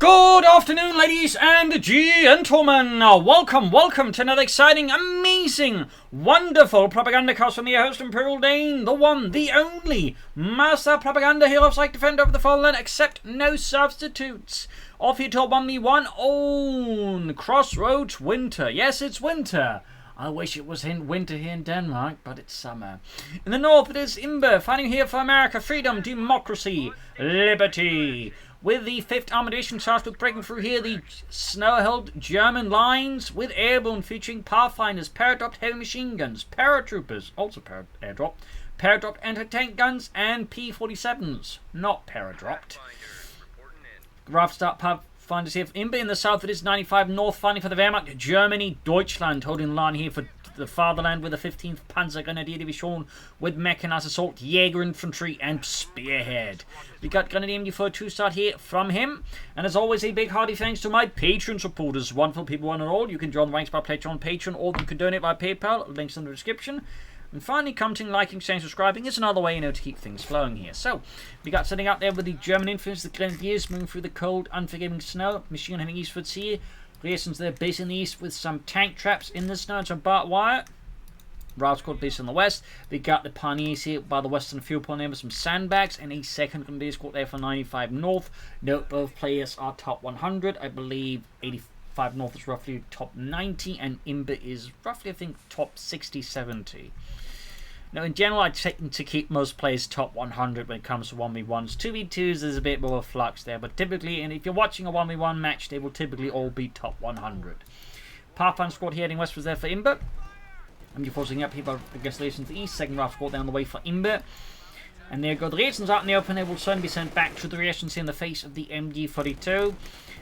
Good afternoon, ladies and gentlemen. Welcome to another exciting, amazing, wonderful Propagandacast from your host, Imperial Dane, the one, the only, Master Propaganda Hero of Psych Defender of the Fallen, except no substitutes. Off here to 1v1 on Crossroads Winter. Yes, it's winter. I wish it was winter here in Denmark, but it's summer. In the north, it is Imbbe, fighting here for America, freedom, democracy, liberty. With the 5th Armored Division charged with breaking through here the snow-held German lines with airborne featuring Pathfinders, paradropped heavy machine guns, paratroopers, also airdropped, paradropped anti-tank guns, and P-47s, not paradropped. Rough start Pathfinders here for Imbbe. In the south it is 95 North fighting for the Wehrmacht, Germany, Deutschland, holding line here for the fatherland with the 15th Panzer Grenadier Division with mechanized assault, Jaeger Infantry and Spearhead. We got Grenadier MD42 start here from him. And as always, a big hearty thanks to my Patreon supporters. Wonderful people, one and all. You can join the ranks by pledge on Patreon, or you can donate by PayPal. Links in the description. And finally, commenting, liking, sharing, subscribing is another way, to keep things flowing here. So, we got setting out there with the German infantry, the Grenadiers moving through the cold, unforgiving snow. Machine heading eastwards here. Reasons their base in the east with some tank traps in the snow and some barbed wire. Route squad base in the west. We got the Pioneers here by the western fuel point there with some sandbags, and a second Grenadier squad there for 95 North. Note both players are top 100. I believe 85 North is roughly top 90, and Imbbe is roughly, I think, top 60-70. Now, in general, I tend to keep most players top 100 when it comes to 1v1s. 2v2s, there's a bit more of a flux there, but typically, and if you're watching a 1v1 match, they will typically all be top 100. Pathfinder squad heading westwards there for Imbbe. And you're forcing up here by the Decisive to the east. Second Rough squad down the way for Imbbe. And there go the reactions out in the open. They will soon be sent back to the reactions in the face of the MG42.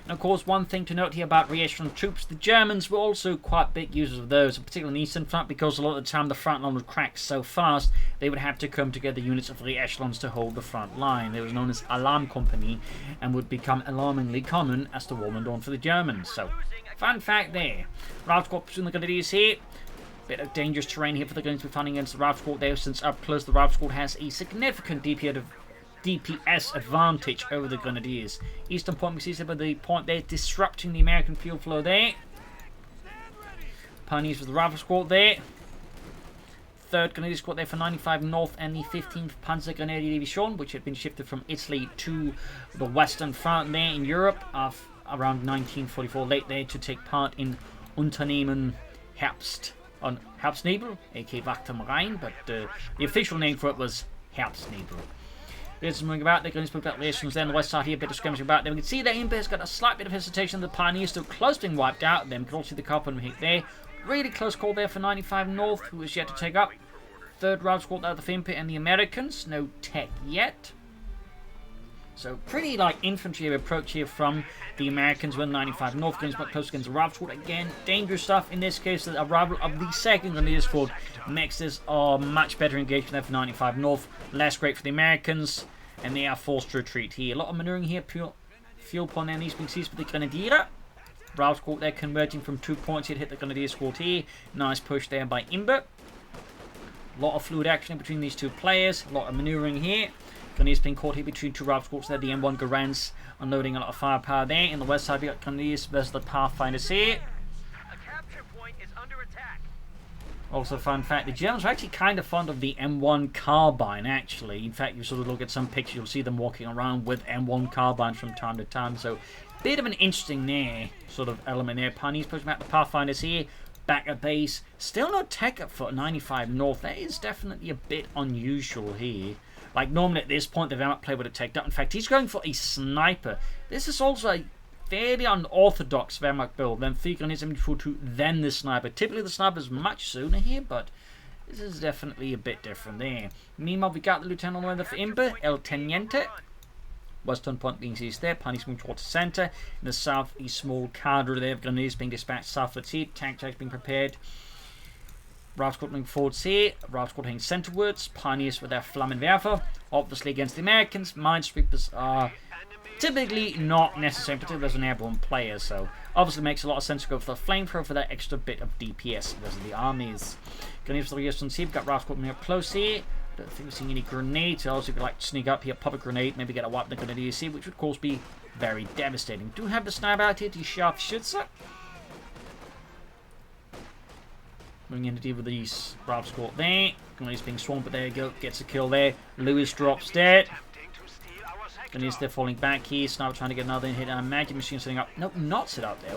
And of course, one thing to note here about reaction troops, the Germans were also quite big users of those, particularly on the eastern front, because a lot of the time the front line would crack so fast, they would have to come together units of re-echelons to hold the front line. They was known as Alarm Company, and would become alarmingly common as the war went on for the Germans. So, fun fact there. Route squad pursuing the Grenadiers here. Bit of dangerous terrain here for the Grenadiers to be fighting against the Route squad there, since up close the Route squad has a significant DPS advantage over the Grenadiers. Eastern point, we see some of the point there disrupting the American fuel flow there. Pioneers with the Rifle squad there. Third Grenadier squad there for 95 North and the 15th Panzer Grenadier Division, which had been shifted from Italy to the western front there in Europe of around 1944 late there to take part in Unternehmen Herbstnebel, aka Wacht am Rhein, but the official name for it was Herbstnebel. There's moving about, they're going to speak relations there on the west side here, a bit of skirmishing about there. We can see that Imbbe has got a slight bit of hesitation. The Pioneers still close to being wiped out. Then we can also see the Carpenter hit there. Really close call there for 95 North, who is yet to take up. Third Route squad out of the Imbbe and the Americans. No tech yet. So pretty infantry approach here from the Americans with 95 North guns, but close against the Route squad again. Dangerous stuff in this case. The arrival of the second Grenadier squad makes this a much better engagement there for 95 North. Less great for the Americans, and they are forced to retreat here. A lot of maneuvering here. Fuel point and these being seized with the Grenadier. Route squad there converting from 2 points here to hit the Grenadier squad here. Nice push there by Imbbe. A lot of fluid action between these two players. A lot of maneuvering here. Grenadiers being caught here between two Route squads there. The M1 Garans unloading a lot of firepower there. In the west side, we got Grenadiers versus the Pathfinders here. A capture point is under attack. Also, fun fact, the Germans are actually kind of fond of the M1 carbine, actually. In fact, you sort of look at some pictures, you'll see them walking around with M1 carbines from time to time. So, bit of an interesting sort of element there. Pioneers pushing back the Pathfinders here. Back at base. Still no tech up for 95 North. That is definitely a bit unusual here. Normally at this point, the Wehrmacht player would have taken up. In fact, he's going for a sniper. This is also a fairly unorthodox Wehrmacht build. Then 3 Grenadiers MD42, then the sniper. Typically, the sniper is much sooner here, but this is definitely a bit different there. Meanwhile, we got the Lieutenant on the way for Imbbe, El Teniente. Western point being seized there. Pioneers moving towards the centre. In the south, a small cadre there of Grenadiers being dispatched southwards here. Tank tracks being prepared. Route squad moving forwards here. Route squad heading centrewards. Pioneers with their Flammenwerfer. Obviously against the Americans. Minesweepers are typically not necessary, particularly as an airborne player, so obviously makes a lot of sense to go for the flamethrower for that extra bit of DPS versus the armies. Going for the resistance here, we've got Route squad moving up close here. Don't think we're seeing any grenades. Also, if you could sneak up here, pop a grenade, maybe get a wipe the Grenadiers here, which would of course be very devastating. Do have the sniper out here to Scharfschütze. Moving in to deal with these Ralph squad there. He's being swamped, but there you go. Gets a kill there. Lewis drops dead. And he's there falling back here. Sniper trying to get another hit. And Magic Machine setting up. Nope, not set up there.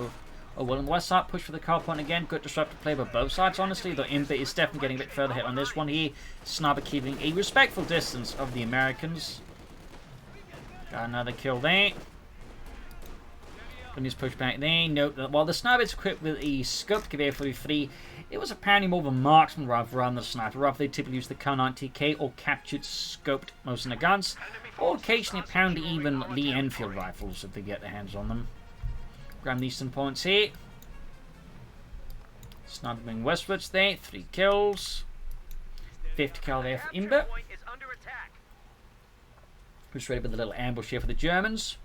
Oh, well, on the west side, push for the car point again. Good disruptive play by both sides, honestly. Though Imbbe is definitely getting a bit further hit on this one here. Sniper keeping a respectful distance of the Americans. Got another kill there. When he's pushed back there. Note that while the sniper is equipped with a scoped Gewehr 43, it was apparently more of a marksman rifle rather than a sniper rifle. They typically use the CoH2 or captured scoped most of the guns, or occasionally apparently even Lee Enfield rifles if they get their hands on them. Grab these some points here. Sniper moving westwards there. 3 kills. 50 kill there for Imbbe. Who's ready with a little ambush here for the Germans.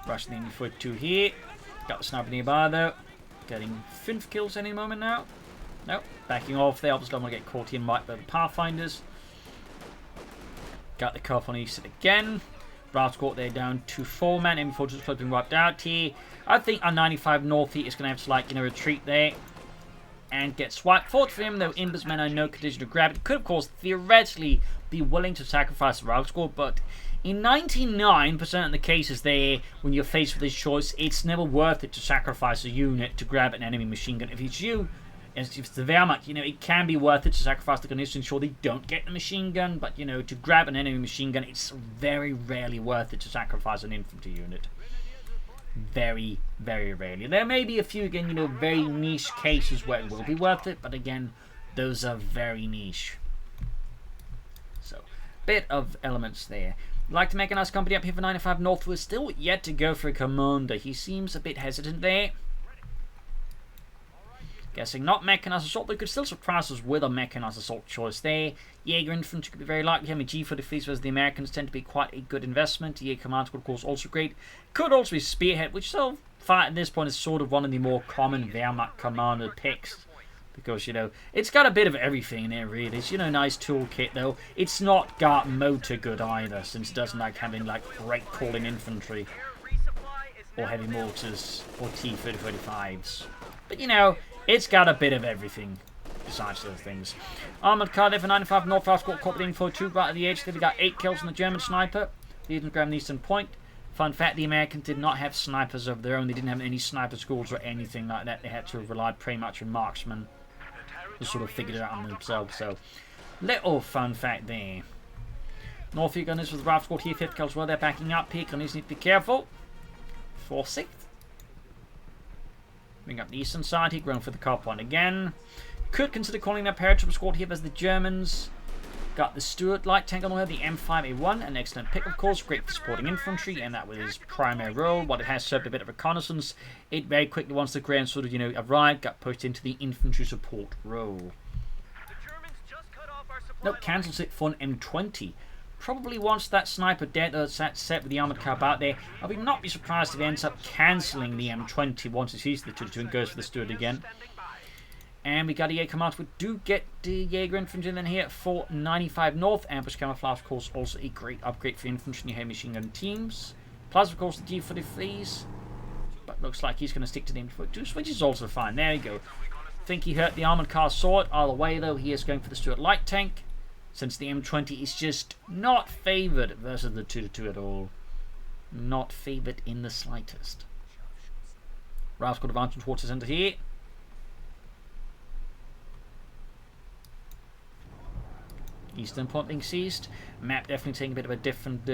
Rushing in for 2 here. Got the sniper nearby though. Getting 5 kills any moment now. Nope. Backing off there. Obviously don't want to get caught in right by the Pathfinders. Got the cuff on east again. Ralph squad there down to 4-man. M4 just being wiped out here. I think our 95 north here is going to have to, like, retreat there and get swiped. Forward for him, though. Imbbe's men are in no condition to grab it. Could, of course, theoretically be willing to sacrifice the Ralph squad, but in 99% of the cases there, when you're faced with this choice, it's never worth it to sacrifice a unit to grab an enemy machine gun. If it's you, if it's the Wehrmacht, it can be worth it to sacrifice the gunners to ensure they don't get the machine gun, but, to grab an enemy machine gun, it's very rarely worth it to sacrifice an infantry unit. Very, very rarely. There may be a few, again, very niche cases where it will be worth it, but again, those are very niche. So, bit of elements there. Like to make a nice company up here for 95 North. We're still yet to go for a commander. He seems a bit hesitant there. Guessing not mechanized assault. They could still surprise us with a mechanized assault choice there. Jaeger Infantry could be very likely. Having G for defeats, whereas the Americans tend to be quite a good investment. Jaeger Command Squad, of course, also great. Could also be Spearhead, which so far at this point is sort of one of the more common Wehrmacht commander picks. Because, it's got a bit of everything in there, really. It's, nice toolkit, though. It's not got motor good either, since it doesn't like having, great calling infantry. Or heavy mortars, or T-30-35s. But, it's got a bit of everything, besides those things. Armoured car there for 95 North. Fast squad caught in for 2 right at the edge. They've got 8 kills on the German sniper. Leading grab an eastern point. Fun fact, the Americans did not have snipers of their own. They didn't have any sniper schools or anything like that. They had to rely pretty much on marksmen. Who sort of figured it out on themselves. So, little fun fact there. North here gunners with the Ralph squad here. 5th kills well. They're backing up here. Gunners need to be careful. 4th, 6th. Bring up the eastern side here, going for the car point again. Could consider calling that paratrooper squad here as the Germans. Got the Stuart light tank on the way, the M5A1, an excellent pick, of course, great for supporting infantry, and that was his primary role. While it has served a bit of reconnaissance, it very quickly, once the ground sort of, arrived, got pushed into the infantry support role. Nope, cancels it for an M20. Probably once that sniper dead, that set with the armoured car out there, I would not be surprised if he ends up cancelling the M20 once it's used the 2-2 and goes for the Stuart again. And we got a Jaeger command. We do get the Jaeger Infantry in here for 95 North. Ambush camouflage, of course, also a great upgrade for infantry and heavy machine gun teams. Plus, of course, the G43s. But looks like he's going to stick to the M42, which is also fine. There you go. Think he hurt the armoured car sword. Either way, though, he is going for the Stuart light tank. Since the M20 is just not favoured versus the 2-2 at all. Not favoured in the slightest. Ralph's got advantage towards the centre here. Eastern point being seized. Map definitely taking a bit of a different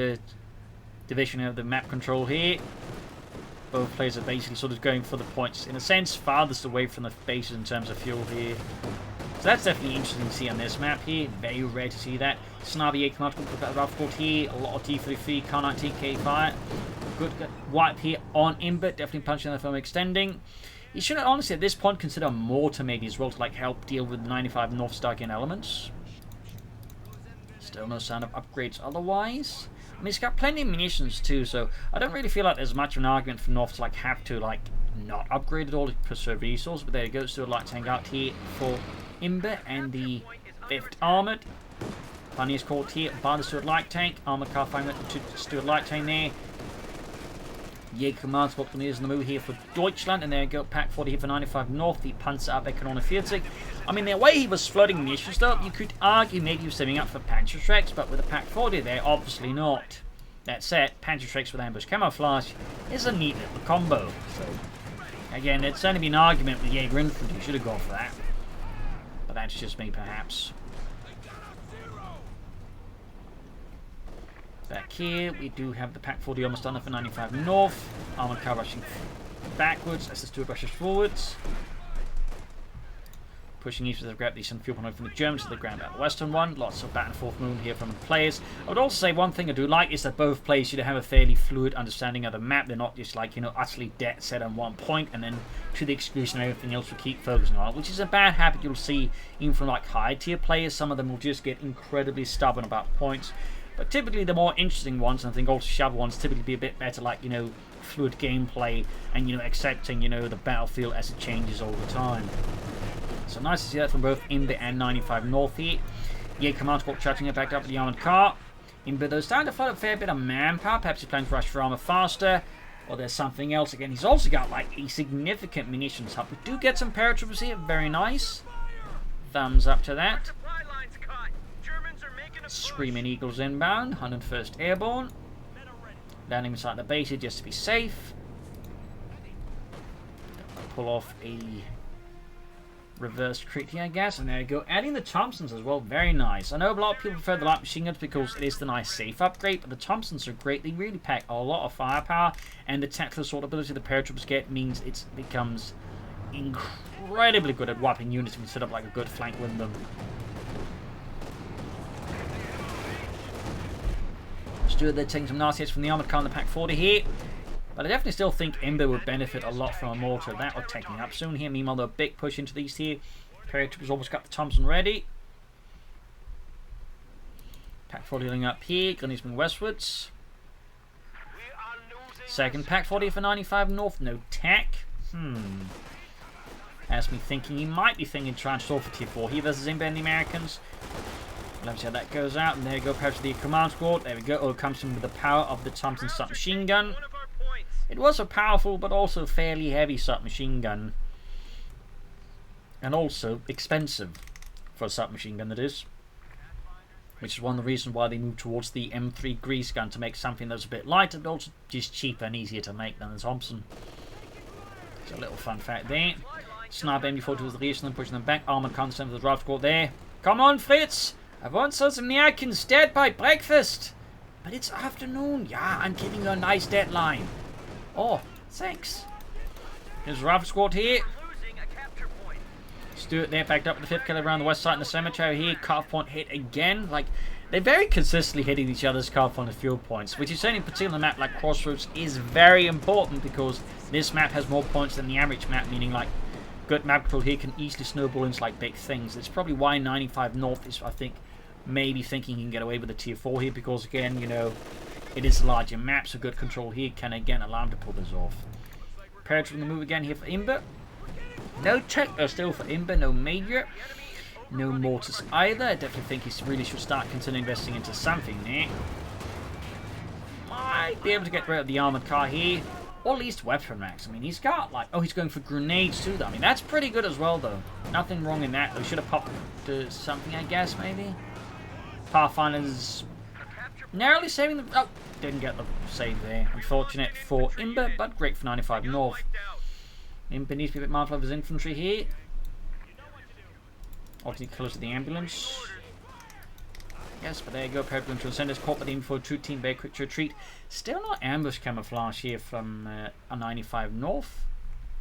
division of the map control here. Both players are basically sort of going for the points, in a sense, farthest away from the bases in terms of fuel here. So that's definitely interesting to see on this map here. Very rare to see that. Snarby Jaeger command squad, got Ralph squad here. A lot of T-33, Kar-19K fire. Good wipe here on Imbbe. Definitely punching the film extending. You should honestly at this point consider mortar maybe as well to help deal with the 95 North Star Gun elements. Still no sign of upgrades otherwise. I mean, it's got plenty of munitions too, so I don't really feel like there's much of an argument for North to have to not upgrade at all to preserve resources. But there you go. Still like to hang out here for Imbbe and the 5th Armoured. Funny is caught here by the Stuart light tank. Armored car firing at the Stuart light tank there. Jaeger Command is on the move here for Deutschland, and there you go, Pack 40 here for 95 North, the Panzer Abwehr Kanone 40. I mean, the way he was flooding munitions though, you could argue maybe he was setting up for Panzerschrecks, but with a Pack 40 there, obviously not. That said, Panzerschrecks with ambush camouflage is a neat little combo. So, again, there'd certainly be an argument with Jaeger Infantry, should have gone for that. But that's just me, perhaps. Back here, we do have the Pack 40 almost done for 95 North. Armored car rushing backwards as the Stuart rushes forwards. Pushing east as they grab the fuel point from the Germans, so they grab out the western one. Lots of back and forth movement here from the players. I would also say one thing I do like is that both players should have a fairly fluid understanding of the map. They're not just like, you know, utterly dead set on one point and then to the exclusion of everything else we keep focusing on, which is a bad habit you'll see even from like high tier players. Some of them will just get incredibly stubborn about points. But typically the more interesting ones, and I think also shove ones, typically be a bit better, like, you know, fluid gameplay and, you know, accepting, you know, the battlefield as it changes all the time. So nice to see that from both Imbbe and 95 North here. Jaeger Command Squad charging it back up to the armored car. Imbbe though starting to flood a fair bit of manpower. Perhaps he's planning to rush for armor faster. Or there's something else. Again, he's also got like a significant munitions hub. We do get some paratroopers here. Very nice. Thumbs up to that. Screaming Eagles inbound. 101st Airborne. Landing inside the base here just to be safe. Pull off a reverse crit here, I guess. And there you go. Adding the Thompsons as well. Very nice. I know a lot of people prefer the light machine guns because it is the nice safe upgrade, but the Thompsons are great. They really pack a lot of firepower, and the tactical assault ability the paratroopers get means it becomes incredibly good at wiping units when you set up like a good flank with them. Stuart, they're taking some nasty hits from the armored car in the Pack 40 here. But I definitely still think Imbbe would benefit a lot from a mortar. That or taking up soon here. Meanwhile, they're a big push into these here. Paratroopers almost got the Thompson ready. Pack 40 healing up here. Grenadiers moving westwards. Second Pack 40 for 95 North. No tech. Has me thinking he might be thinking trying to solve for Tier 4 here versus Imbbe and the Americans. Let's see how that goes out. And there you go, perhaps the command squad. There we go. Oh, it comes in with the power of the Thompson submachine gun. It was a powerful but also fairly heavy submachine gun. And also expensive for a submachine gun, that is. Which is one of the reasons why they moved towards the M3 grease gun, to make something that's a bit lighter but also just cheaper and easier to make than the Thompson. It's a little fun fact there. Sniper MD4 towards the rear, and then pushing them back. Armored car for the drive squad there. Come on, Fritz! I want some Americans dead by breakfast! But it's afternoon. Yeah, I'm giving you a nice deadline. Oh, thanks. There's a rifle squad here. Stuart there, backed up with the 5th killer around the west side in the cemetery here. Cutoff point hit again. Like, they're very consistently hitting each other's cutoff point and fuel points, which is certainly particularly on a map like Crossroads is very important, because this map has more points than the average map, meaning like good map control here can easily snowball into like big things. It's probably why 95 North is, I think, maybe thinking he can get away with a Tier 4 here, because again, you know, it is a larger map, so good control here can again allow him to pull this off. Paratroop on the move again here for Imbbe. No tech still for Imbbe, no major. No mortars either. I definitely think he really should start considering investing into something there. Might be able to get rid of the armored car here, or at least weapon racks. I mean, he's got like, oh, he's going for grenades too though. I mean, that's pretty good as well though. Nothing wrong in that. We should have popped to something, I guess, maybe. Pathfinder's narrowly saving the... Oh, didn't get the save there. Unfortunate for Imbbe, but great for 95 North. Imbbe needs to be a bit mindful of his infantry here. Alternate close to the ambulance. Yes, but there you go. Paratroop to send us caught by the info 2 team very quick to retreat. Still not ambush camouflage here from a 95 North.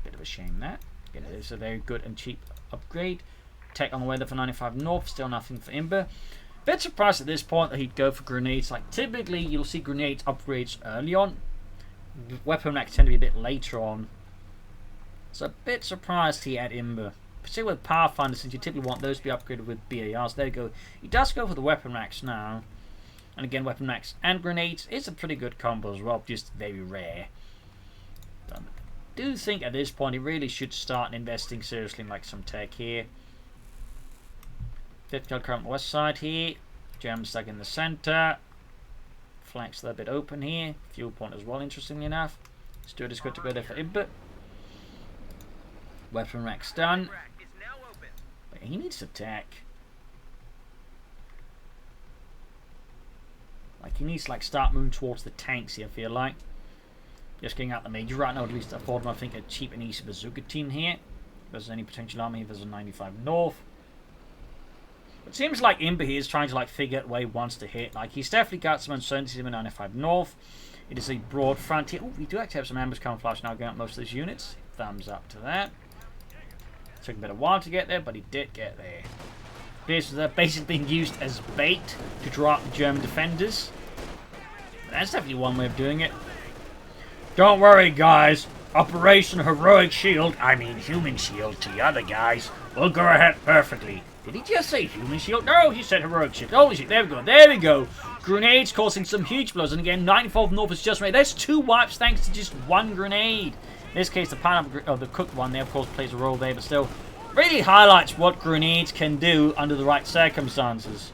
Bit of a shame that. Again, it is a very good and cheap upgrade. Tech on the way there for 95 North. Still nothing for Imbbe. Bit surprised at this point that he'd go for grenades. Like, typically you'll see grenades upgrades early on. Weapon racks tend to be a bit later on. So a bit surprised he had Imbbe. Particularly with Pathfinder, since you typically want those to be upgraded with BARs. There you go. He does go for the weapon racks now. And again, weapon racks and grenades is a pretty good combo as well. Just very rare. But I do think at this point he really should start investing seriously in like some tech here. 5th guard current on the west side here. German stuck in the center. Flanks a little bit open here. Fuel point as well, interestingly enough. Steward is good to go there for Imbbe. Weapon rack's done. But he needs to attack. Like, he needs to, like, start moving towards the tanks here, I feel like. Just getting out the major right now, at least afford him, I think, a cheap and easy bazooka team here. If there's any potential army, if there's a 95 north. It seems like Imbbe here is trying to, like, figure out where he wants to hit. Like, he's definitely got some uncertainty in 95 north. It is a broad front here. Oh, we do actually have some ambush camouflage now going up most of these units. Thumbs up to that. Took a bit of while to get there, but he did get there. This is basically being used as bait to draw out the German defenders. That's definitely one way of doing it. Don't worry, guys. Operation Heroic Shield, I mean Human Shield to the other guys, will go ahead perfectly. Did he just say Human Shield? No, he said Heroic Shield. Holy shit, there we go, there we go. Grenades causing some huge blows, and again, 94th North is just made. There's 2 wipes thanks to just 1 grenade. In this case, the pineapple, the cooked one there, of course, plays a role there, but still, really highlights what grenades can do under the right circumstances.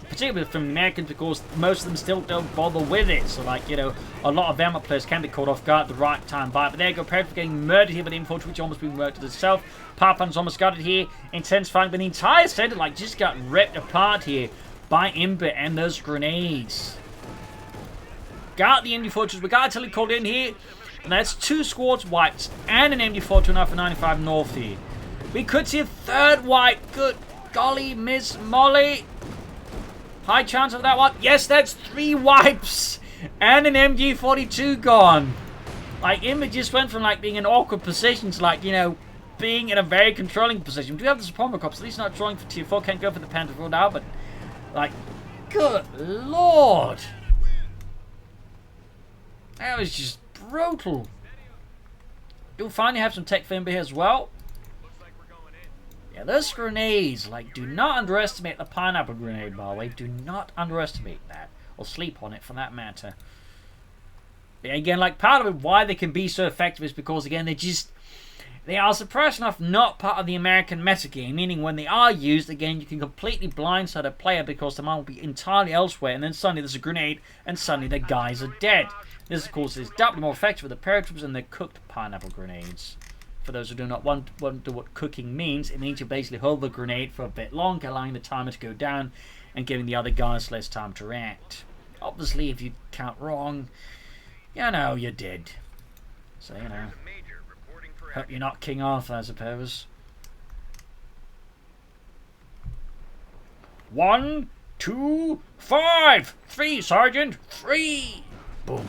Particularly from the Americans, because most of them still don't bother with it. So, like, you know, a lot of Vermont players can be caught off guard at the right time by it. But there you go, Perry getting murdered here by the infantry, which almost been murdered itself. Pathfinder's almost got it here. Intense fighting, but the entire center, like, just got ripped apart here by Imbbe and those grenades. Got the MD-42s, we got artillery called in here. And that's 2 squads wiped and an MD-42 now for 95 North here. We could see a 3rd wipe. Good golly, Miss Molly. High chance of that one. Yes, that's 3 wipes. And an MG-42 gone. Like, Imbbe just went from, like, being in awkward position to, like, you know, being in a very controlling position. We do have the Supremo Corps, at least not drawing for Tier 4. Can't go for the Panzer now, but, like, good lord. That was just brutal. Do finally have some tech for Imbbe here as well. Yeah, those grenades, like, do not underestimate the pineapple grenade, by the way. Do not underestimate that. Or sleep on it, for that matter. But again, like, part of it, why they can be so effective is because, again, they are suppressed enough, not part of the American metagame. Meaning, when they are used, again, you can completely blindside a player because the mind will be entirely elsewhere. And then suddenly there's a grenade, and suddenly the guys are dead. This, of course, is doubly more effective with the paratroops and their cooked pineapple grenades. For those who do not wonder what cooking means, it means you basically hold the grenade for a bit longer, allowing the timer to go down and giving the other guys less time to react. Obviously, if you count wrong, you know, you're dead. So, you know, hope you're not King Arthur, I suppose. 1, 2, 5! 3, Sergeant! 3! Boom.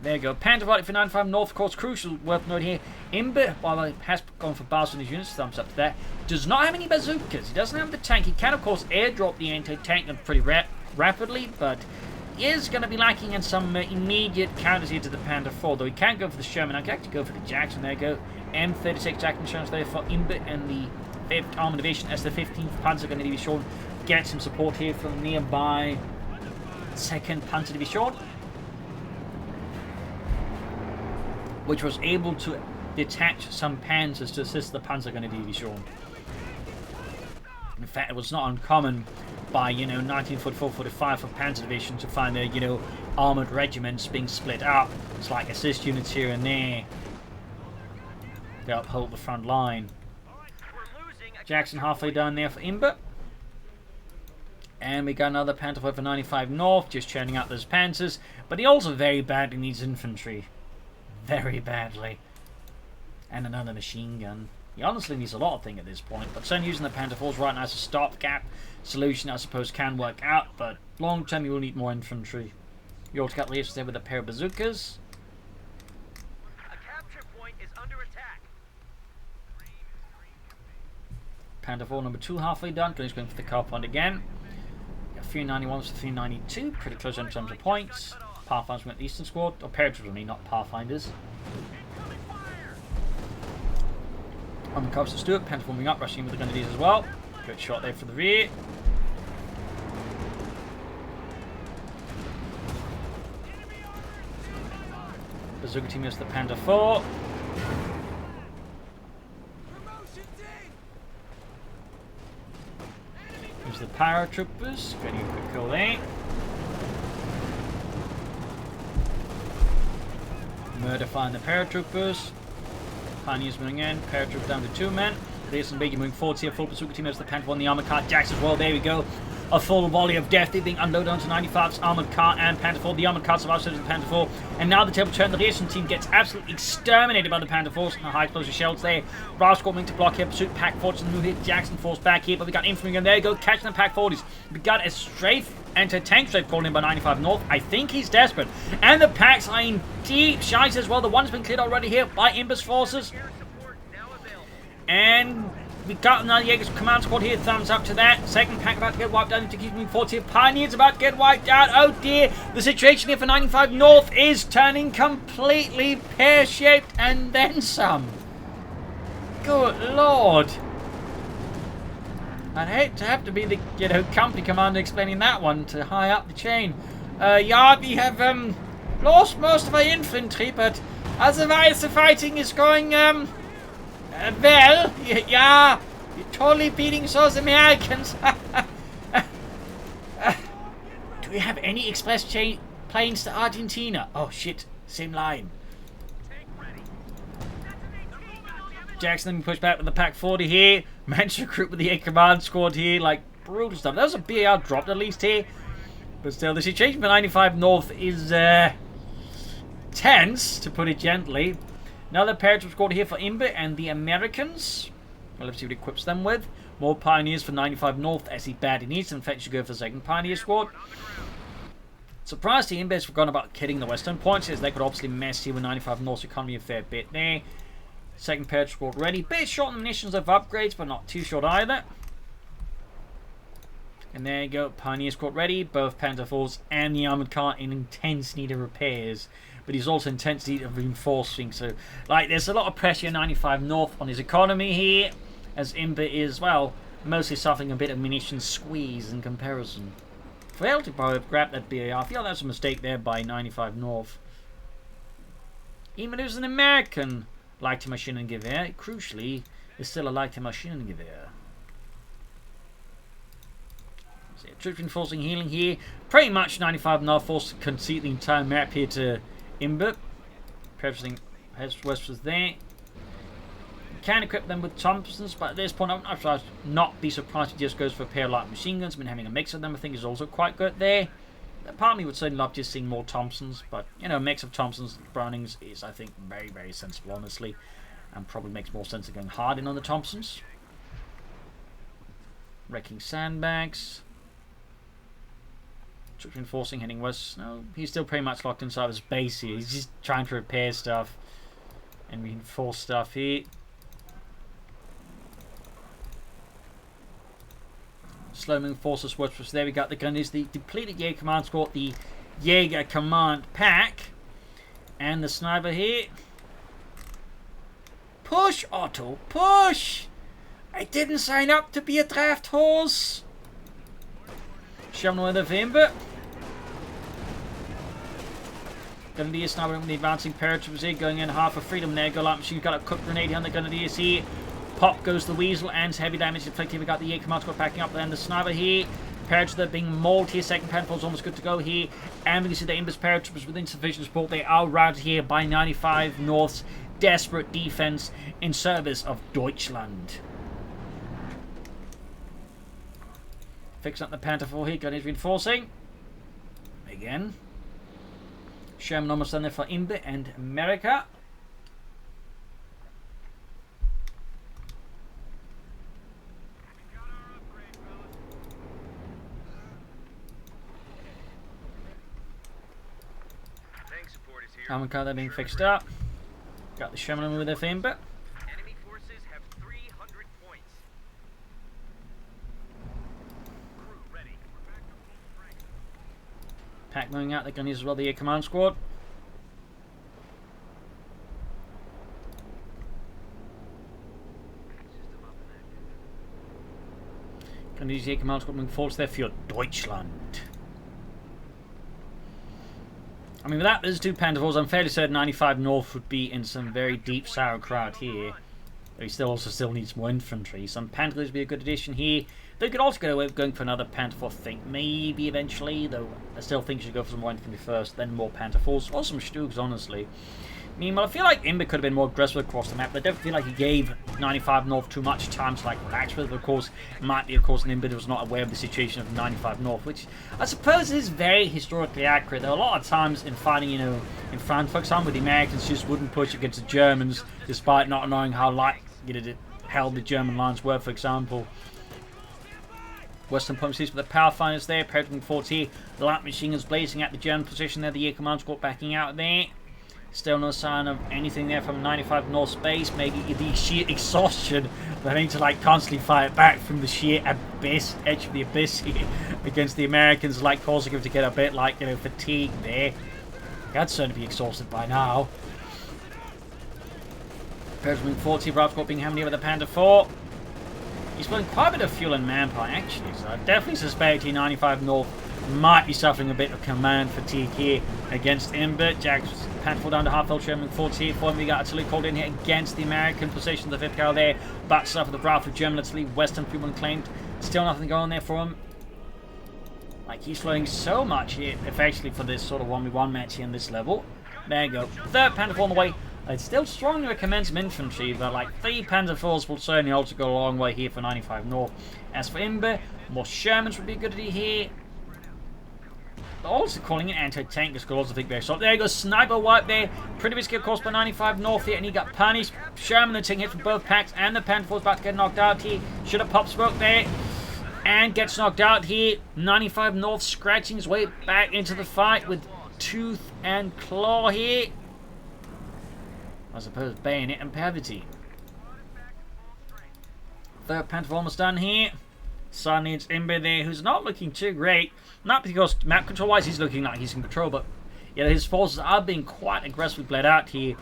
There you go. Panzer fighting for 95 North, of course, crucial, worth noting here. Imbbe, while he has gone for bars on his units, thumbs up to that, does not have any bazookas. He doesn't have the tank. He can, of course, airdrop the anti-tank pretty rapidly, but he is going to be lacking in some immediate counters here to the Panther 4, though he can go for the Sherman. I can actually go for the Jackson. There you go. M36 Jackson Shermans there for Imbbe and the 5th Armored Division as the 15th Panzer going to be shown. Get some support here from nearby 2nd Panzer Division, which was able to detach some panzers to assist the Panzergrenadier Division. In fact, it was not uncommon by, you know, 1944, 45 for Panzer Division to find their, you know, armoured regiments being split up. It's like assist units here and there to uphold the front line. Jackson halfway down there for Imbbe. And we got another Panther for 95 North, just churning out those panzers. But he also very badly needs infantry. Very badly. And another machine gun. He honestly needs a lot of things at this point, but certainly using the Panther 4s right now as a stopgap solution, I suppose, can work out, but long term you will need more infantry. You also got Leos there with a pair of bazookas. A capture point is under attack. Panther 4 number 2 halfway done. He's going for the car point again. Got 391s to 392, pretty close in terms of points. Pathfinders went the Eastern Squad, or paratroopers only, not Pathfinders. On the coast of Stuart, Panther forming up, rushing in with the Grenadiers as well. Good shot there for the rear. Bazooka team is the Panther 4. the paratroopers. Getting a quick kill there. Murder firing the paratroopers. Pioneers moving in. Paratroopers down to 2 men. There's some biggie moving forwards here. Full bazooka team as the Panther on the armored car. Jacks as well. There we go. A full volley of death. They're being unloaded onto 95's armored car and Panther 4. The armored car survives to the Panther 4. And now the table turn. The Rearson team gets absolutely exterminated by the Panther 4s. And the high explosive shells there. Brass got moving to block here. Pursuit pack forwards and move here. Jackson force back here. But we got infantry and there you go. Catching the pack 40s. We got a strafe anti-tank strafe called in by 95 North. I think he's desperate. And the packs are in deep shite as well. The one's been cleared already here by Imbbe's forces. And we got another Jaeger's command squad here. Thumbs up to that. Second pack about to get wiped out into keep moving forward here. Pioneers about to get wiped out. Oh dear. The situation here for 95 North is turning completely pear-shaped and then some. Good lord. I'd hate to have to be the, company commander explaining that one to high up the chain. Yeah, we have lost most of our infantry, but otherwise the fighting is going well. Yeah, you're totally beating those Americans. Do we have any express planes to Argentina? Oh shit, same line. Jackson pushed back with the Pack 40 here. Managed to recruit with the A command squad here. Like, brutal stuff. That was a BAR dropped at least here. But still, the situation for 95 North is tense, to put it gently. Another paratroop squad here for Imbbe and the Americans. Well, let's see what he equips them with. More Pioneers for 95 North as he badly needs. In fact, you go for the second Pioneer squad. Surprised the Imbbe's forgotten about killing the Western points, as they could obviously mess here with 95 North's economy a fair bit there. Second paratroop squad ready. Bit short on the munitions of upgrades, but not too short either. And there you go, Pioneer squad ready. Both Panther 4s and the armored car in intense need of repairs. But he's also intense need of reinforcing. So, like, there's a lot of pressure 95 North on his economy here. As Imbbe is, well, mostly suffering a bit of munitions squeeze in comparison. Failed to grab that BAR. I feel that's a mistake there by 95 North. Even though it was an American light machine and gewehr, crucially, is still a light machine and gewehr. So, troops reinforcing healing here. Pretty much 95 North forced to concede the entire map here to Imbbe. Everything west was there. You can equip them with Thompsons, but at this point I'm not be surprised if he just goes for a pair of light machine guns. I mean, having a mix of them I think is also quite good there. Part of me would certainly love just seeing more Thompsons, but you know, a mix of Thompsons and Brownings is, I think, very, very sensible, honestly, and probably makes more sense than going hard in on the Thompsons. Wrecking sandbags. Troops reinforcing, heading west. No, he's still pretty much locked inside his base here. He's just trying to repair stuff and reinforce stuff here. Slow moving forces west. There we got the gun. Is the depleted Jaeger command squad, the Jaeger command pack, and the sniper here. Push, Otto, push! I didn't sign up to be a draft horse. Showing away the Imbbe. Grenadier sniper with the advancing paratroopers here, going in half of freedom there. Go light machine, got a cooked grenade on the Grenadiers here. Pop goes the Weasel and heavy damage inflicted. We got the Jaeger command squad backing up, then the sniper here. Paratroopers being mauled here. Second Panther is almost good to go here. And we can see the Imbbe's paratroopers with insufficient support. They are routed here by 95 North's desperate defense in service of Deutschland. Fixing up the Panther 4 here. Gun is reinforcing. Again. Sherman almost done there for Imbbe and America. Armored car being fixed up. Got the Sherman with their Imbbe. Enemy forces have 300 points. Crew ready. Pack moving out. They're going to use as well the air command squad. Going to use the air command squad moving forwards there for Deutschland. I mean, without those two Panther 4s, I'm fairly certain 95 North would be in some very deep sauerkraut here. But he still needs more infantry. Some Panthers would be a good addition here. They could also get away with going for another Panther 4, I think, maybe eventually, though I still think you should go for some more infantry first, then more Panther 4s, or some Stugs, honestly. Meanwhile, I feel like Imbbe could have been more aggressive across the map, but I don't feel like he gave 95 North too much time to like relax with. But of course, it might be, of course, an Imbbe was not aware of the situation of 95 North, which I suppose is very historically accurate. There are a lot of times in fighting, you know, in France, for example, the Americans just wouldn't push against the Germans, despite not knowing how light, you know, held the German lines were, for example. Western Point with the power finders there, Paragon 40, the light machine guns blazing at the German position there, the Jaeger command squad backing out there. Still no sign of anything there from 95 North space. Maybe the sheer exhaustion, having to like constantly fight back from the sheer abyss, edge of the abyss here against the Americans, like causing him to get a bit like, you know, fatigued there. I'd certainly be exhausted by now. Paragon 40, Bravo being hammered here with the Panther 4. He's putting quite a bit of fuel and manpower actually, so I definitely suspect he 95 North might be suffering a bit of command fatigue here against Imbbe. Jack's Panther down to half-filled Sherman 40. For him, we got artillery called in here against the American position. The 5th cal there. Back stuff for the Bravo of German artillery. Western Freeman claimed. Still nothing going on there for him. Like, he's flowing so much here, effectively, for this sort of 1v1 match here in this level. There you go. 3rd Panther 4 on the way. I'd still strongly recommend some infantry, but like 3 Panzer 4s will certainly also go a long way here for 95 North. As for Imbbe, more Shermans would be a good idea here. Also calling it anti-tank, this could also think very solid. There you go, sniper wipe there. Pretty big skill course by 95 North here, and he got punished. Sherman taking hits from both packs, and the Panther 4's about to get knocked out here. Should have popped smoke there. And gets knocked out here. 95 North scratching his way back into the fight with tooth and claw here. I suppose bayonet and poverty. 3rd Panther almost done here. Suddenly it's Imbbe there, who's not looking too great. Not because map control wise he's looking like he's in control, but yeah, his forces are being quite aggressively bled out here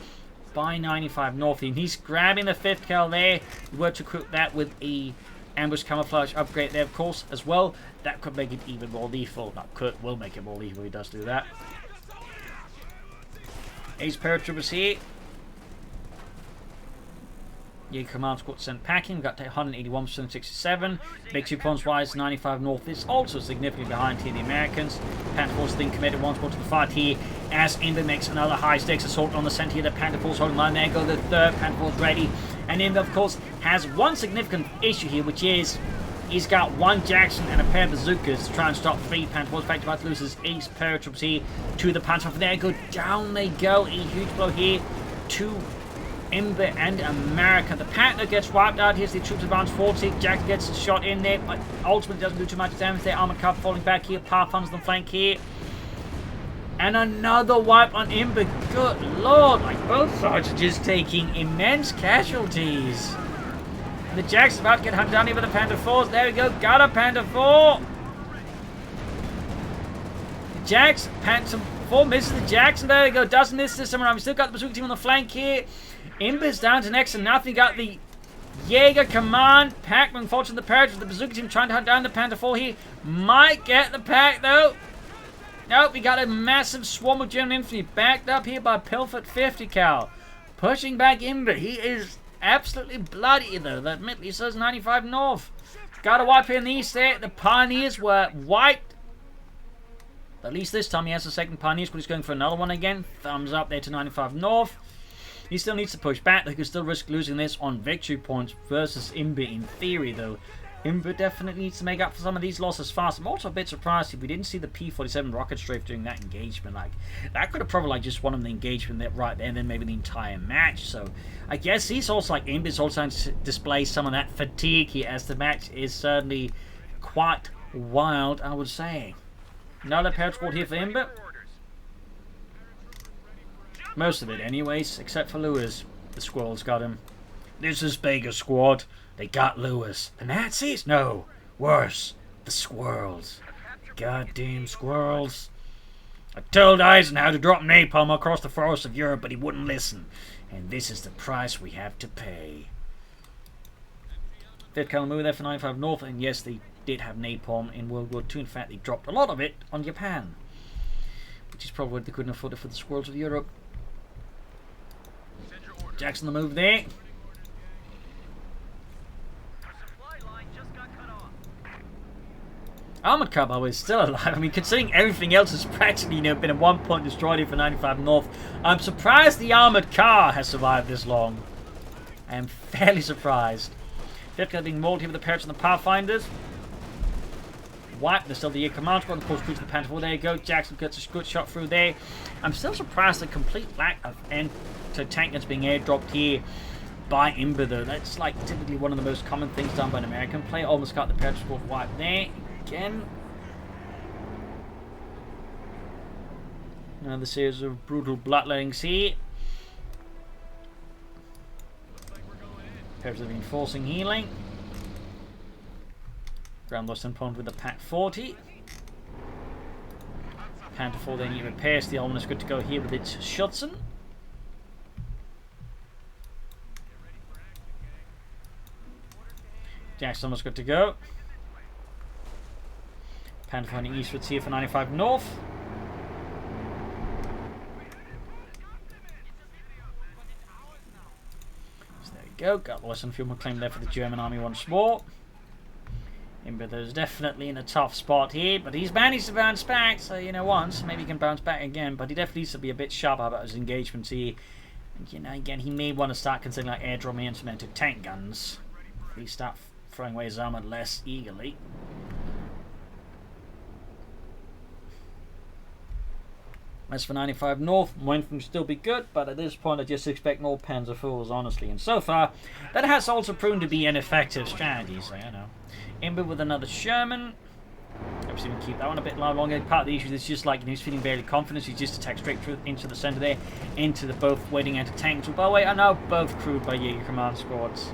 by 95 North. And he's grabbing the 5th cal there. We were to equip that with a ambush camouflage upgrade there, of course, as well. That could make it even more lethal. Not could, will make it more lethal. He does do that. Ace paratroopers here. Jaeger command squad sent packing. We've got 181%, 67. Big 2 points wise, 95 North is also significantly behind here, the Americans. Panther Force being committed once more to the fight here as Imbbe makes another high stakes assault on the center here. The Panther Force holding line. There go the 3rd Panther Force ready. And Imbbe, of course, has one significant issue here, which is he's got 1 Jackson and a pair of bazookas to try and stop 3 Panther Force. Back to back loses ace paratroopers here to the Panther Force. There go, down they go. A huge blow here to Imbbe and America. The Panther gets wiped out. Here's the troops advance 40. Jack gets a shot in there, but ultimately doesn't do too much damage there. Armored car falling back here. Power funds on the flank here. And another wipe on Imbbe. Good lord. Like, both sides are just taking immense casualties. And the Jack's about to get hunted down here with the Panther 4s. There we go. Got a Panther 4. The Jack's Panther 4 misses the Jackson. There we go. Doesn't miss this time around. We still got the bazooka team on the flank here. Imbbe's down to next to nothing. Got the Jaeger command. Pac-Man falls to the parachute. The bazooka team trying to hunt down the Panther 4 here. Might get the pack though. Nope, we got a massive swarm of German infantry backed up here by Pilford 50 cal. Pushing back Imbbe. He is absolutely bloody though. That admittedly says 95 North. Got a wipe here in the east there. The Pioneers were wiped. At least this time he has a 2nd Pioneer squad. He's going for another one again. Thumbs up there to 95 North. He still needs to push back. They could still risk losing this on victory points versus Imbbe in theory, though. Imbbe definitely needs to make up for some of these losses fast. I'm also a bit surprised if we didn't see the P-47 rocket strafe during that engagement. Like, that could have probably like just won him the engagement there, right there, and then maybe the entire match. So, I guess he's also like Imbbe's also trying to display some of that fatigue here, as the match is certainly quite wild, I would say. Another pair squad here for Imbbe. Most of it anyways, except for Lewis. The squirrels got him. This is Baker's squad. They got Lewis. The Nazis? No. Worse. The squirrels. Goddamn squirrels. I told Eisenhower to drop napalm across the forests of Europe, but he wouldn't listen. And this is the price we have to pay. 5th Cal move there for 95 North, and yes, they did have napalm in World War II. In fact, they dropped a lot of it on Japan. Which is probably why they couldn't afford it for the squirrels of Europe. Jackson the move there. Armored car, by the way, is still alive. I mean, considering everything else has practically, been at one point destroyed here for 95 North, I'm surprised the armored car has survived this long. I am fairly surprised. Fifth car being mauled here with the Parrots and the Pathfinders. Wipe, there's still the command squad, of course, cruise the Panther 4. There you go. Jackson gets a good shot through there. I'm still surprised at the complete lack of anti-tank guns being airdropped here by Imbbe, though. That's like typically one of the most common things done by an American player. Almost got the Parrot squad wiped there. Again. Another series of brutal bloodlettings here. Parrots have been forcing healing. Ground lost and pwned with the Pack 40. Panther 4 then need repairs. The Alman is good to go here with its Schutzen. Jackson almost good to go. Panther finding eastwards here for 95 North. So there we go. Got lost and fuel McClaim there for the German army once more. Imbbe is definitely in a tough spot here, but he's managed to bounce back, so once, maybe he can bounce back again, but he definitely needs to be a bit sharper about his engagements here. And, again, he may want to start considering like airdropping implemented tank guns. If he start throwing away his armor less eagerly. As for 95 North, might still be good, but at this point I just expect more Panzer IVs, honestly. And so far, that has also proven to be an effective strategy, so Imbbe with another Sherman. Obviously, we keep that one a bit longer. Part of the issue is just like he's feeling very confident. He just attacks straight through into the center there, into the both waiting anti-tanks. By the way, are now both crewed by Jaeger command squads.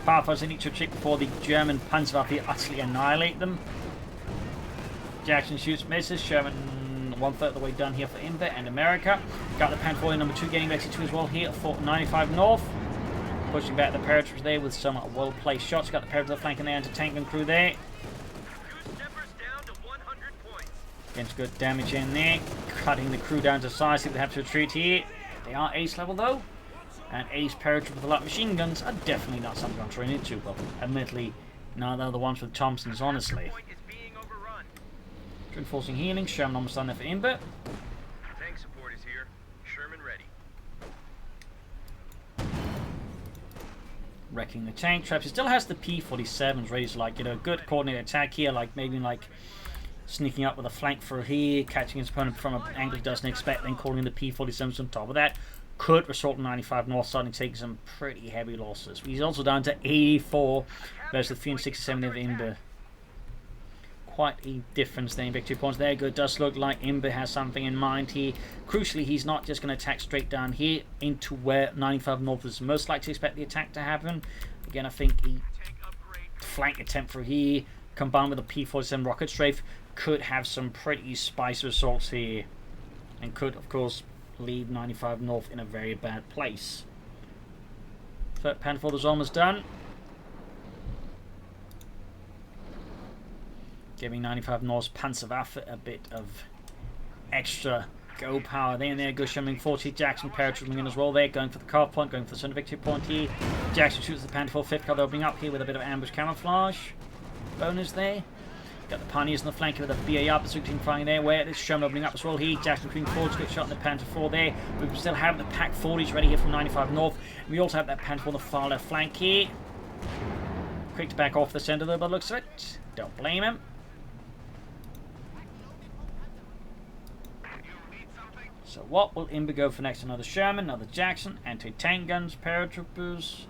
Pathfinders need to retreat before the German Panzerwaffe utterly annihilate them. Jackson shoots, misses. Sherman 1/3 of the way done here for Imbbe and America. Got the Panther 4 in number 2 getting ready to as well here for 95 North. Pushing back the Parrots there with some well-placed shots. Got the Parrots on the flank and the anti-tank and crew there. Gets good damage in there. Cutting the crew down to size. They have to retreat here. They are ace level though. And ace Parrots with a lot of machine guns are definitely not something I'm trying into. But admittedly, none of the ones with Thompsons, honestly. Reinforcing healing. Sherman almost done there for Imbbe. Tank support is here. Sherman ready. Wrecking the tank traps. He still has the P-47s ready to good coordinated attack here, maybe sneaking up with a flank through here, catching his opponent from an angle he doesn't expect, then calling in the P-47s on top of that. Could result in 95 North starting to take some pretty heavy losses. He's also down to 84 versus the 367 of Imbbe. Quite a difference there. Big 2 points there. Good. Does look like Imbbe has something in mind here. Crucially, he's not just going to attack straight down here into where 95 North is most likely to expect the attack to happen. Again, I think a flank attempt through here, combined with a P-47 rocket strafe, could have some pretty spicy results here. And could, of course, leave 95 North in a very bad place. Third Panther is almost done. Giving 95 North's Panzerwaffe a bit of extra go power. There goes Sherman 40. Jackson paratrooping in as well there, going for the carve point, going for the center victory point here. Jackson shoots the Panther 4 fifth car. They'll bring up here with a bit of ambush camouflage bonus there. Got the Pioneers on the flank with a BAR pursuit team firing there. Where it's Sherman opening up as well here. Jackson moving forwards, good shot in the Panther 4 there. We still have the Pack 40s ready here from 95 North. We also have that Panther 4 on the far left flank here. Quick to back off the center though by the looks of it. Don't blame him. So what will Imbbe go for next? Another Sherman, another Jackson, anti-tank guns, paratroopers.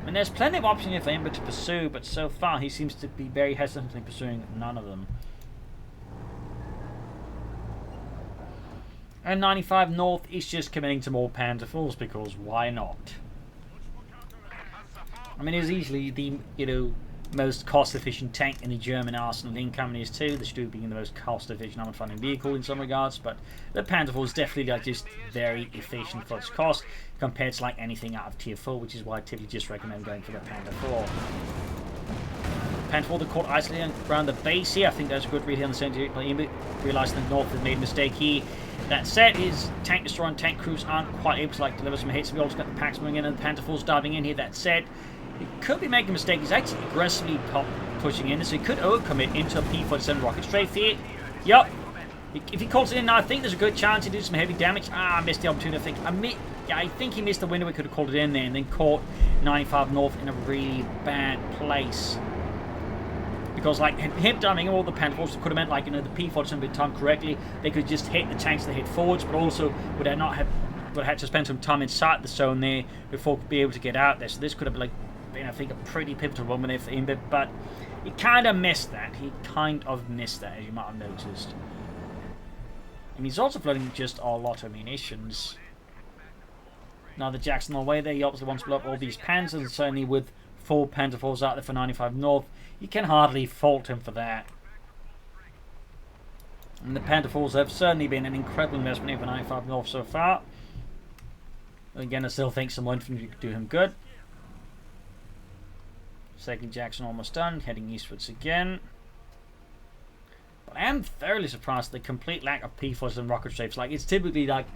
I mean, there's plenty of options here for Imbbe to pursue, but so far he seems to be very hesitantly pursuing none of them. And 95 North is just committing to more Panzer IVs because why not? I mean, it's easily the most cost-efficient tank in the German arsenal. The incoming is too. The Stu being the most cost-efficient armored fighting vehicle in some regards, but the Panzer IV is definitely just very efficient for its cost compared to anything out of Tier 4, which is why I typically just recommend going for the Panzer IV. Panzer IV, the caught isolated around the base here. I think that's a good read here on the center. Imbbe realised the North had made a mistake here. That said, his tank destroyer and tank crews aren't quite able to deliver some hits. We also got the packs moving in and the Panzer IV's diving in here. That said, He could be making a mistake. He's actually aggressively pushing in, so he could overcommit into a P-47 rocket strafe here. Yup. If he calls it in now, I think there's a good chance he do some heavy damage. I missed the opportunity. I think he missed the window. We could have called it in there and then caught 95 North in a really bad place. Because, like, him timing all the Panthers could have meant, like, you know, the P-47 had been timed correctly. They could just hit the tanks that hit forwards, but also would have had to spend some time inside the zone there before be able to get out there. So this could have been, I think, a pretty pivotal moment there for Imbbe, but he kind of missed that. As you might have noticed. And he's also flooding just a lot of munitions. Now the Jackson on the way there, he obviously wants to blow up all these Panzers, and certainly with 4 Panzer IVs out there for 95 North, you can hardly fault him for that. And the Panzer IVs have certainly been an incredible investment here for 95 North so far. Again, I still think some more infantry could do him good. Second Jackson almost done, heading eastwards again. But I am thoroughly surprised at the complete lack of P-47 rocket strafes. Like, it's typically like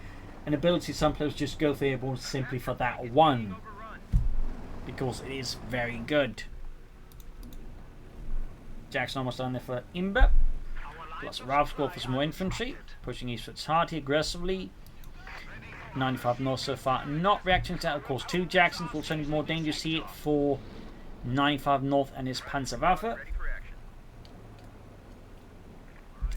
an ability some players just go for airborne simply for that one. Because it is very good. Jackson almost done there for Imbbe. Plus Ralph scored for some more infantry. Pushing eastwards hard here aggressively. 95 North so far not reacting to that. Of course, 2 Jacksons will certainly be more dangerous here for 95 North and his Panzerwaffe.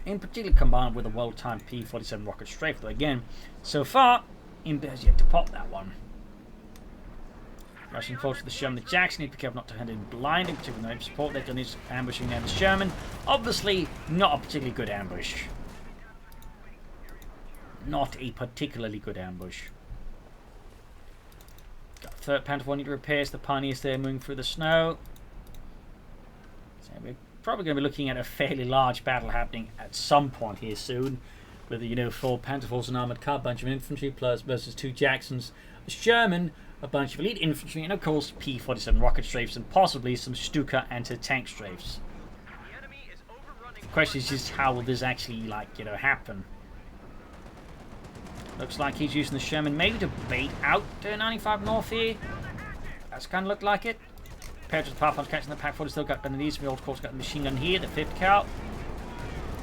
In particular combined with a well-timed P-47 rocket strafe, though again, so far, Imbbe has yet to pop that one. Rushing forward to the Sherman. The Jackson need to be careful not to hand in blind, in particular with no support. They've done this ambushing there. The Sherman, obviously not a particularly good ambush. Not a particularly good ambush. Got 3rd Panther need to repair. The Pioneers there moving through the snow. So we're probably going to be looking at a fairly large battle happening at some point here soon. With, you know, 4 Panther IVs, an armoured car, a bunch of infantry, plus versus 2 Jacksons, a Sherman, a bunch of elite infantry, and of course P-47 rocket strafes, and possibly some Stuka anti-tank strafes. The question is just how will this actually, like, you know, happen? Looks like he's using the Sherman maybe to bait out 95 North here. That's kind of looked like it. Paired with the Pathfinder catching the Pack 40, still got Benedis. We of course got the machine gun here, the 5th cal.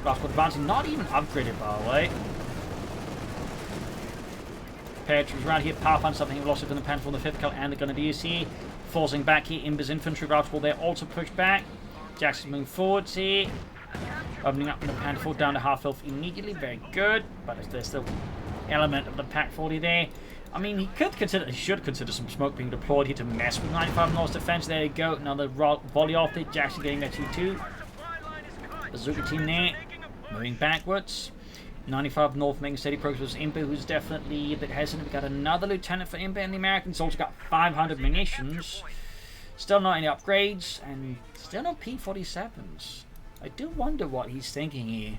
Rascal advancing, not even upgraded by the way. Paired was around here, Pathfinder something he lost it in the Panther on the 5th cal and the Grenadiers here. Forcing back here, Imbbe's infantry routes will there also push back. Jackson moving forwards here. Opening up in the Panther 4 down to half health immediately, very good. But there's still element of the Pack 40 there. I mean, he should consider some smoke being deployed here to mess with 95 North's defense. There you go, another volley off it. Jackson getting that 2-2. Bazooka team there, moving backwards. 95 North making steady progress with Imbbe, who's definitely a bit hesitant. We got another lieutenant for Imbbe, and the Americans also got 500 munitions. Still not any upgrades, and still no P-47s. I do wonder what he's thinking here.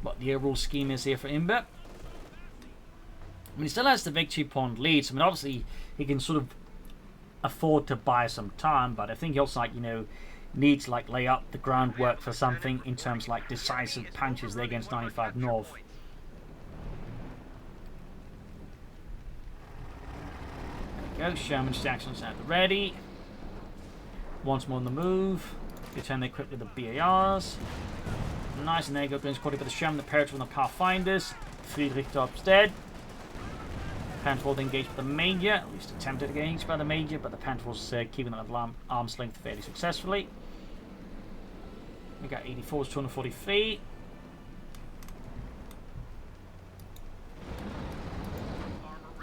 What the overall scheme is here for Imbbe. I mean, he still has the victory point leads. I mean, obviously, he can sort of afford to buy some time, but I think he also, like, you know, needs to, like, lay up the groundwork for something in terms of, like, decisive punches there against 95 North. There we go. Sherman Jackson's at the ready. Once more on the move. Return they equipped with the BARs. Nice, and there you go. Going squad with the Sherman, the Parrots, and the Pathfinders. Friedrich Dobbs dead. Panther then engaged with the Major, at least attempted to engage by the Major, but the Panther was keeping that arm's length fairly successfully. We got 84s, 240 feet.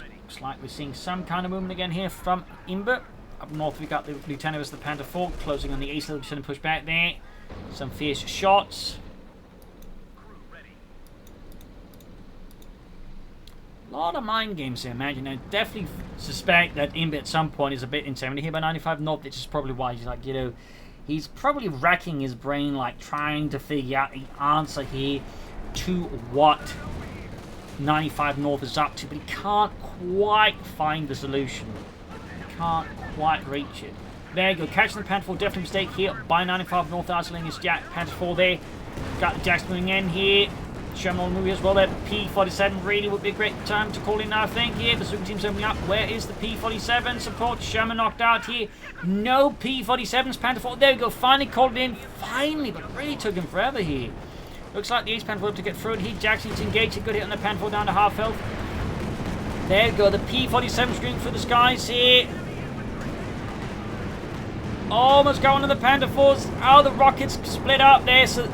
Looks like we're seeing some kind of movement again here from Imbbe. Up north we got the Lieutenant of the Panther 4 closing on the east, trying to push back there. Some fierce shots. A lot of mind games here, man. You know, definitely suspect that Imbbe at some point is a bit intimidated here by 95 North, which is probably why he's like, you know, he's probably racking his brain, like trying to figure out the answer here to what 95 North is up to, but he can't quite find the solution. He can't quite reach it. There you go, catching the Panther 4, definitely mistake here by 95 North, isolating his Panther 4 there. Got the Jackson moving in here. Sherman on the move as well there. P-47 really would be a great time to call in now, I think. Here, the super team's opening up. Where is the P-47 support? Sherman knocked out here. No P-47s. Panther 4. There we go. Finally called it in. Finally, but really took him forever here. Looks like the Ace Panther 4 to get through it here. Jackson to engage. A good hit on the Panther 4 down to half health. There we go. The P-47 screaming through the skies here. Almost going to the Panther 4s. Oh, the rockets split up there. So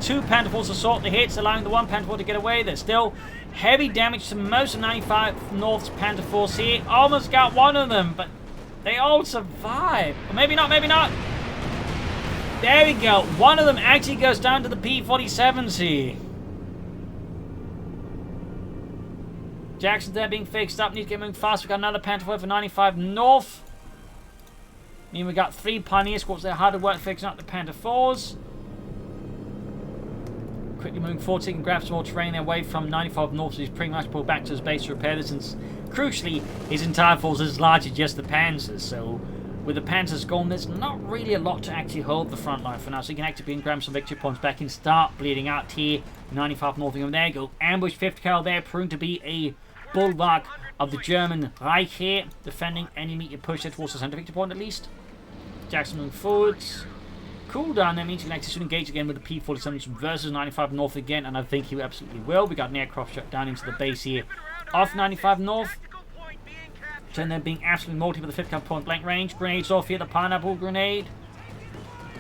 two Panther 4s assault the hits, allowing the one Panther 4 to get away. There's still heavy damage to most of 95 North's Panther 4s here. Almost got one of them, but they all survive. Or maybe not, maybe not. There we go. One of them actually goes down to the P-47s here. Jackson's there being fixed up. Need to get moving fast. We've got another Panther 4 for 95 North. I mean, we got 3 Pioneer squads there hard at work fixing up the Panther 4s. Quickly moving forward so he can grab some more terrain away from 95 North, so he's pretty much pulled back to his base to repair this. And crucially, his entire force is largely just the Panzers. So with the Panzers gone, there's not really a lot to actually hold the front line for now. So he can actually grab some victory points back and start bleeding out here. 95 North, there you go. Ambush 5th Carol there, proving to be a bulwark of the German Reich here, defending any immediate push there towards the center victory point at least. Jackson moving forwards. Cooldown, that means he can actually soon engage again with the P-47 versus 95 North again, and I think he absolutely will. We got an aircraft shot down into the base here of 95 North. Turn them being absolutely multi with the 5th point blank range. Grenades off here, the pineapple grenade.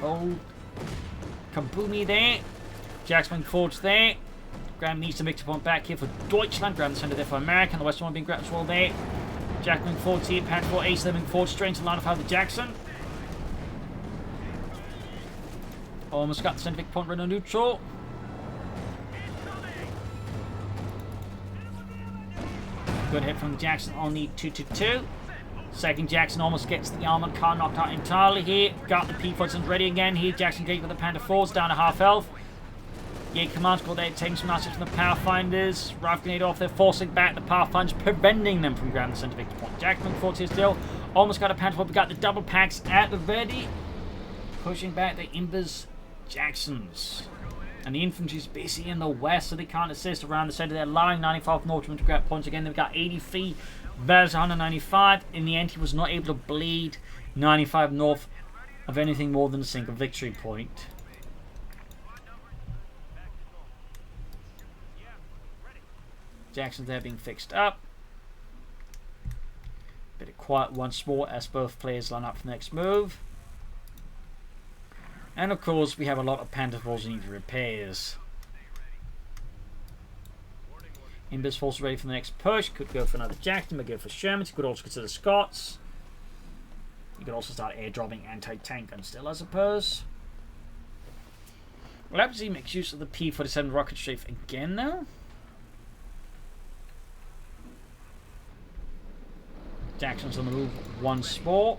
Oh, kaboomy there. Jackson moving forwards there. Graham needs to make the point back here for Deutschland. Graham the center there for America. And the Western one being grabbed as well there. Jack moving forwards here. Panther 4 Ace moving forward straight into the line of fire with Jackson. Almost got the center victory point runner neutral. Good hit from Jackson on the 2-2-2. Second Jackson almost gets the armored car knocked out entirely here. Got the P-47s ready again here. Jackson engaged with the Panther 4s down to half health. Yeah, command squad there taking some assets from the Pathfinders. Rifle grenade off there, forcing back the Pathfinders, preventing them from grabbing the center victory point. Jackson forwards here still. Almost got a Panther 4, but got the double packs at the ready. Pushing back the Imbes Jacksons. And the infantry's basically in the west, so they can't assist around the center. They're allowing 95 Northmen to grab points again. They've got 83 versus 195. In the end, he was not able to bleed 95 North of anything more than a single victory point. Jackson's there being fixed up. Bit of quiet once more as both players line up for the next move. And of course, we have a lot of Panther 4s need repairs. Imbe's force ready for the next push. Could go for another Jackson, but go for Sherman. You could also consider Scots. You could also start airdropping anti-tank guns still, I suppose. Well, happens he makes use of the P-47 rocket strafe again now. Jackson's on the move once more.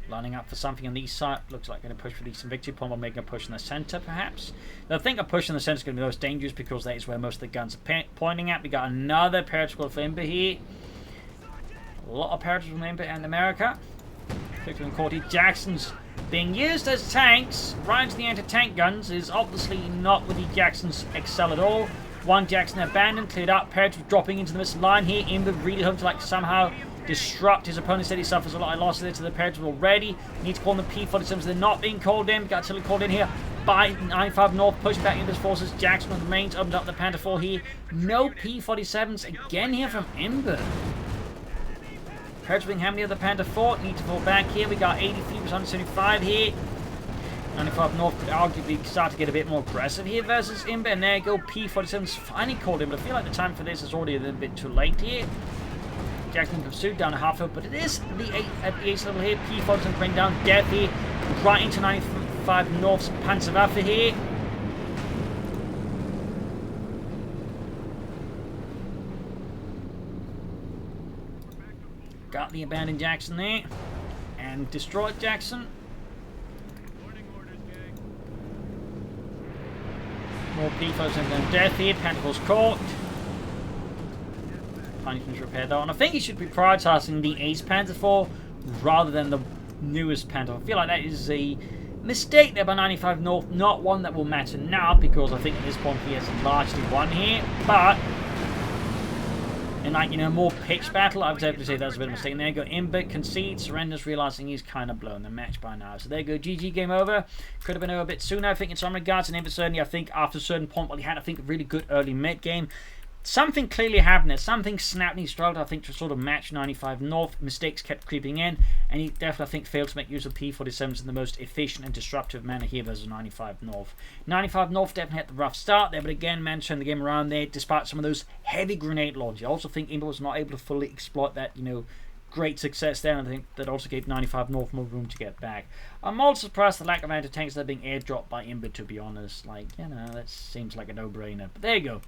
Lining up for something on the east side. Looks like going to push for the eastern victory point while making a push in the center, perhaps. I think a push in the center is going to be the most dangerous because that is where most of the guns are pointing at. We got another parachute for Imbbe here. A lot of parachutes from Imbbe and America. Victor and Cordy. Jackson's being used as tanks. Right into the anti-tank guns is obviously not with the Jacksons excel at all. One Jackson abandoned, cleared up. Parachute dropping into the missile line here. Imbbe really hoping to somehow disrupt his opponent. Said he suffers a lot of losses there to the parachute already. Need to call them the P-47s. They're not being called in. Got totally called in here by 95 North. Pushing back into his forces. Jackson with the mains opened up the Panther 4 here. No P-47s again here from Imbbe. Parachute being hammered near the Panther 4. Need to fall back here. We got 83 versus 175 here. 95 North could arguably start to get a bit more aggressive here versus Imbbe. And there you go. P-47's finally called in. But I feel like the time for this is already a little bit too late here. Jackson pursued down a half hill, but it is at the ace level here. P-47 bring down death here. Right into 95 North's Panzerwaffe here. Got the abandoned Jackson there. And destroyed Jackson. More P-47 down death here. Panther's caught. Punishment repair though, and I think he should be prioritizing the Ace Panther 4 rather than the newest Panther. I feel like that is a Mistake there by 95 North, not one that will matter now, because I think at this point he has largely won here, but in like, more pitched battle, I would definitely say that's a bit of a mistake. And there you go, Imbbe concedes, surrenders, realizing he's kind of blown the match by now. So there you go, GG, game over. Could have been over a bit sooner, I think, in some regards, and Imbbe certainly, I think, after a certain point, well, he had, I think, a really good early mid-game. Something clearly happened there. Something snapped and he struggled, I think, to sort of match 95 North. Mistakes kept creeping in, and he definitely, I think, failed to make use of P-47s in the most efficient and disruptive manner here versus 95 North. 95 North definitely had the rough start there, but again, managed to turn the game around there despite some of those heavy grenade launches. I also think Imbbe was not able to fully exploit that, great success there, and I think that also gave 95 North more room to get back. I'm also surprised the lack of anti-tanks that are being airdropped by Imbbe, to be honest. That seems like a no-brainer. But there you go.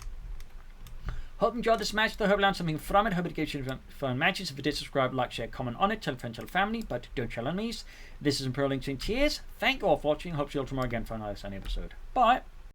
Hope you enjoyed this match, though. Hope you learned something from it. Hope it gives you fun matches. If you did, subscribe, like, share, comment on it. Tell a friend, tell a family, but don't tell enemies. This is Imperial Link. Cheers. Thank you all for watching. Hope to see you all tomorrow again for another exciting episode. Bye.